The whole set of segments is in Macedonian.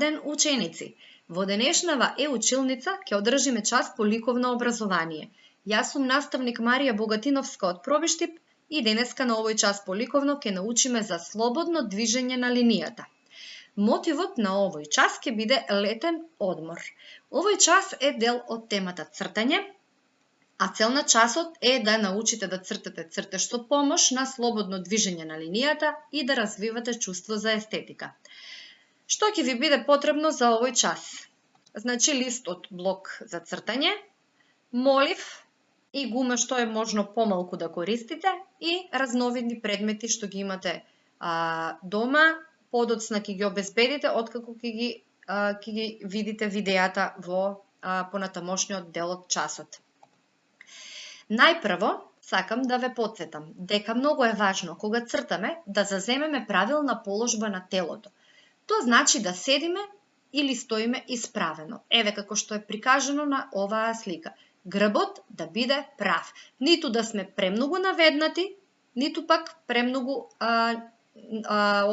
ден ученици. Во денешнава училница ќе одржиме час по ликовно образование. Јас сум наставник Марија Богатиновска од Пробиштип и денеска на овој час по ликовно ќе научиме за слободно движење на линијата. Мотивот на овој час ќе биде летен одмор. Овој час е дел од темата цртање, а цел на часот е да научите да цртате цртеж со помош на слободно движење на линијата и да развивате чувство за естетика. Што ќе ви биде потребно за овој час? Значи лист од блок за цртање, молив и гума што е можно помалку да користите и разновидни предмети што ги имате дома, подоцна ќе ги обезбедите откако ќе ги видите видеата во понатамошниот дел од часот. Најпрво, сакам да ве потсетам дека многу е важно кога цртаме да заземеме правилна положба на телото. Тоа значи да седиме или стоиме исправено. Еве како што е прикажано на оваа слика. Грбот да биде прав. Ниту да сме премногу наведнати, ниту пак премногу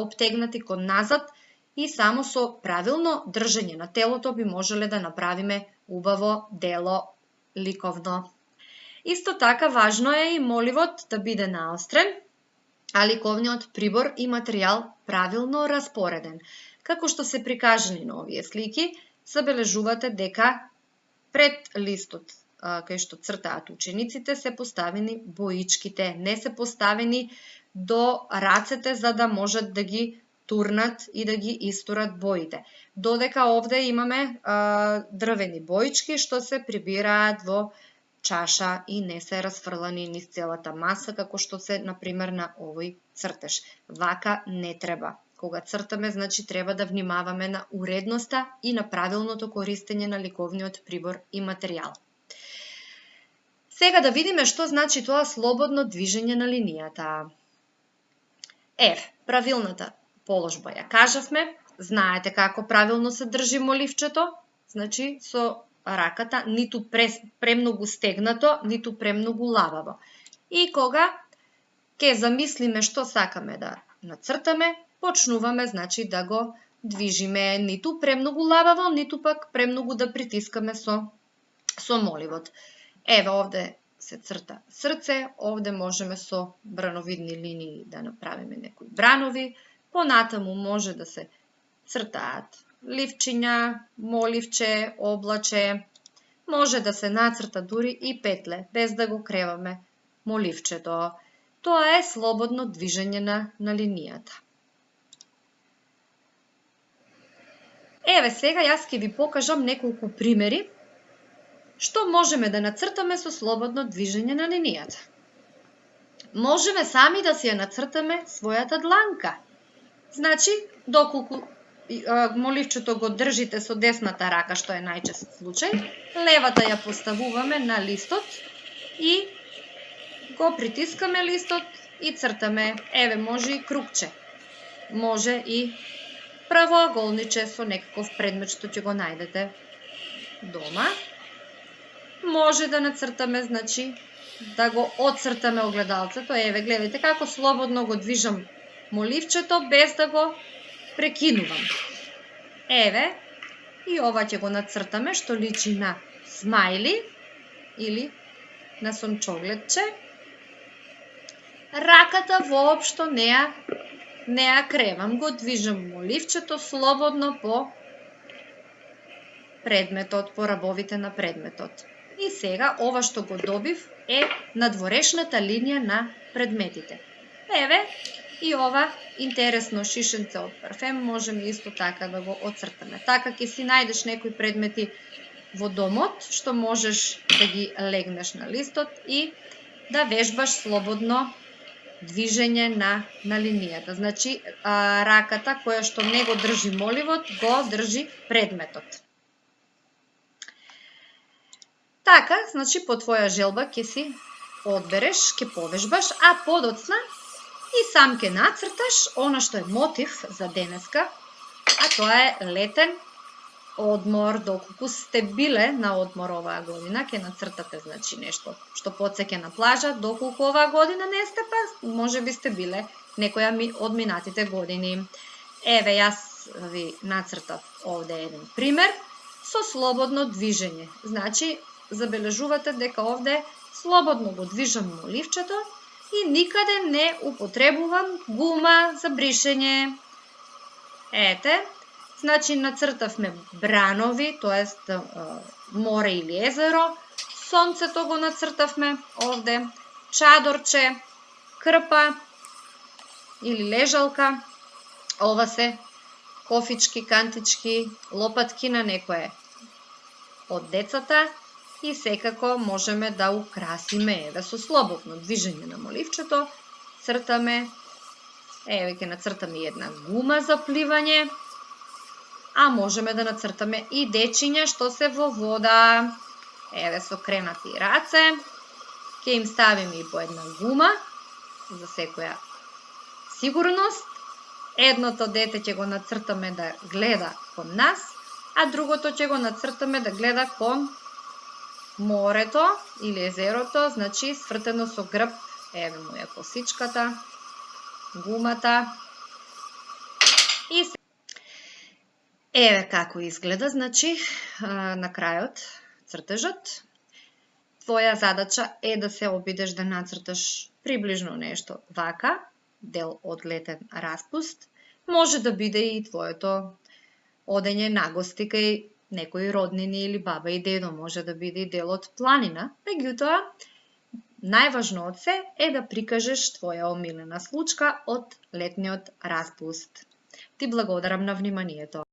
обтегнати кон назад и само со правилно држење на телото би можеле да направиме убаво дело ликовно. Исто така важно е и моливот да биде наострен, а ликовниот прибор и материјал правилно распореден. Како што се прикажани на овие слики, забележувате дека пред листот кај што цртаат учениците се поставени боичките, не се поставени до рацете за да можат да ги турнат и да ги истурат боите. Додека овде имаме дрвени боички што се прибираат во чаша и не се расфрлани низ целата маса, како што се, например, на овој цртеж. Вака не треба. Кога цртаме, значи треба да внимаваме на уредноста и на правилното користење на ликовниот прибор и материјал. Сега да видиме што значи тоа слободно движење на линијата. Правилната положба ја кажавме, знаете како правилно се држи моливчето, значи со раката ниту премногу стегнато, ниту премногу лабаво. И кога ќе замислиме што сакаме да нацртаме, почнуваме значи да го движиме ниту премногу лабаво, ниту пак премногу да притискаме со моливот. Еве овде се црта срце, овде можеме со брановидни линии да направиме некои бранови, понатаму може да се цртаат ливчиња, моливче, облаче, може да се нацрта дури и петле, без да го креваме моливчето. Тоа е слободно движење на линијата. Еве сега јас ќе ви покажам неколку примери што можеме да нацртаме со слободно движење на линијата. Можеме сами да си ја нацртаме својата дланка. Значи, доколку моливчето го држите со десната рака, што е најчест случај, левата ја поставуваме на листот и го притискаме листот и цртаме. Еве, може и крупче, може и правоаголниче со некаков предмет што ќе го најдете дома. Може да нацртаме, значи, да го отцртаме огледалцето. Еве, гледайте како слободно го движам моливчето без да го прекинувам. Еве, и ова ќе го нацртаме, што личи на смајли или на сончогледче. Раката воопшто не ја кревам, го движам моливчето слободно по предметот, по рабовите на предметот. И сега, ова што го добив е надворешната линија на предметите. Еве, и ова интересно шишенце од парфем можеме исто така да го отцртаме. Така ќе си најдеш некои предмети во домот, што можеш да ги легнеш на листот и да вежбаш слободно движење на линијата. Значи, раката која што не го држи моливот, го држи предметот. Така, значи, по твоја желба ќе си одбереш, ќе повежбаш, а подоцна и сам ќе нацрташ она што е мотив за денеска, а тоа е летен одмор. Доколку сте биле на одмор оваа година, ќе нацртате, значи, нешто што потсеќа на плажа. Доколку оваа година не сте, па може би сте биле некоја од минатите години. Еве, јас ви нацртав овде еден пример со слободно движење. Значи, забележувате дека овде слободно го движам моливчето и никаде не употребувам гума за бришење. Ете, значи нацртавме бранови, тоест море или езеро, сонцето го нацртавме овде, чадорче, крпа или лежалка, ова се кофички, кантички, лопатки на некое од децата и секако можеме да украсиме, еве со слободно движење на моливчето, цртаме, еве ќе нацртаме една гума за пливање, а можеме да нацртаме и дечиња што се во вода, еве со кренати раце, ќе им ставиме и по една гума за секоја сигурност. Едното дете ќе го нацртаме да гледа кон нас, а другото ќе го нацртаме да гледа кон морето или езерото, значи свртено со грб, еве му е косичката, гумата. И еве како изгледа, значи, на крајот цртежот. Твоја задача е да се обидеш да нацрташ приближно нешто вака, дел од летен распуст. Може да биде и твоето одење на гости кај некои роднини или баба и дедо, може да биде и дел од планина. Меѓутоа, најважно од се е да прикажеш твоја омилена случка од летниот распуст. Ти благодарам на вниманието.